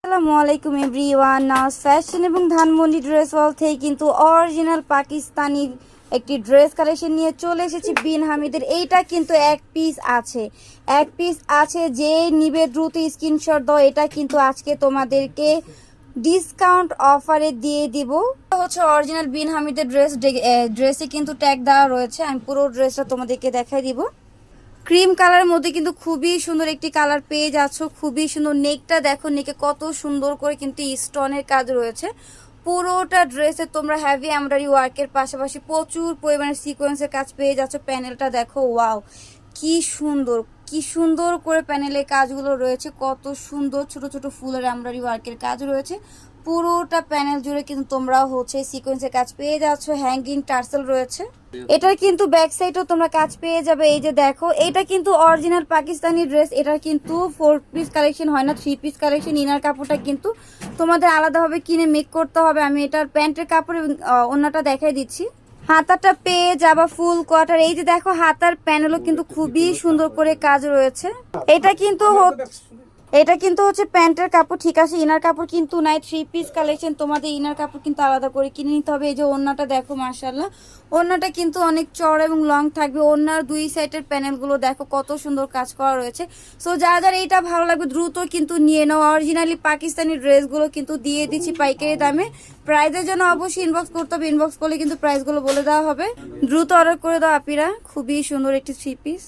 আসসালামু আলাইকুম এভরিওয়ান। নাজ ফ্যাশন এবং ধানমন্ডি ড্রেস ওয়াল থেকে কিন্তু অরিজিনাল পাকিস্তানি একটি ড্রেস কালেকশন নিয়ে চলে এসেছি বিন হামিদের। এইটা কিন্তু এক পিস আছে যে নিবে দ্রুত স্ক্রিনশট দাও। এটা কিন্তু আজকে তোমাদেরকে ডিসকাউন্ট অফারে দিয়ে দিব। হচ্ছে অরিজিনাল বিন হামিদের ড্রেসে কিন্তু ট্যাগ দেওয়া রয়েছে। আমি পুরো ড্রেসটা তোমাদেরকে দেখাই দিব। ক্রিম কালারের মধ্যে কিন্তু খুবই সুন্দর একটি কালার পেয়ে যাচ্ছ, খুবই সুন্দর। নেকটা দেখো, নেকে কত সুন্দর করে কিন্তু স্টোনের কাজ রয়েছে। পুরোটা ড্রেসে তোমরা হেভি এমব্রয়ডারি ওয়ার্কের পাশাপাশি প্রচুর পরিমাণে সিকোয়েন্সের কাজ পেয়ে যাচ্ছ। প্যানেলটা দেখো, ওয়াও কি সুন্দর করে প্যানেলের কাজগুলো রয়েছে, কত সুন্দর ছোট ছোট ফুলের এমব্রয়ডারি ওয়ার্কের কাজ রয়েছে। পুরোটা প্যানেল জুড়ে কিন্তু তোমরা হচ্ছে সিকোয়েন্সের কাজ পেয়ে যাচ্ছ। হ্যাঙ্গিং টার্সেল রয়েছে। এটার কিন্তু ব্যাক সাইডেও তোমরা কাজ পেয়ে যাবে। এই যে দেখো, এটা কিন্তু অরিজিনাল পাকিস্তানি ড্রেস। এটা কিন্তু 4 পিস কালেকশন হয় না, 3 পিস কালেকশন। ইনার কাপড়টা কিন্তু তোমাদের আলাদাভাবে কিনে মেক করতে হবে। আমি এটার প্যান্টের কাপড় অন্যটা দেখাই দিচ্ছি। হাতাটা পেয়ে যাবা ফুল কোয়ার্টার। এই যে দেখো, হাতার প্যানেলও কিন্তু খুবই সুন্দর করে কাজ রয়েছে। এটা কিন্তু হচ্ছে প্যান্টের কাপড়, ঠিক আছে। ইনার কাপড় কিন্তু নাই। 3 পিস কালেকশন, তোমাদের ইনার কাপড় কিন্তু আলাদা করে কিনে নিতে হবে। এই যে ওড়নাটা দেখো, মাশাআল্লাহ, ওড়নাটা কিন্তু অনেক চড়া এবং লং থাকবে। ওড়নার দুই সাইডের প্যানেলগুলো দেখো কত সুন্দর কাজ করা রয়েছে। সো যারা এইটা ভালো লাগবে দ্রুত কিন্তু নিয়ে নাও। অরিজিনালি পাকিস্তানি ড্রেসগুলো কিন্তু দিয়ে দিচ্ছি পাইকারি দামে। প্রাইজের জন্য অবশ্যই ইনবক্স করতে হবে। ইনবক্স করলে কিন্তু প্রাইসগুলো বলে দেওয়া হবে। দ্রুত অর্ডার করে দাও আপিরা। খুবই সুন্দর একটি 3 পিস।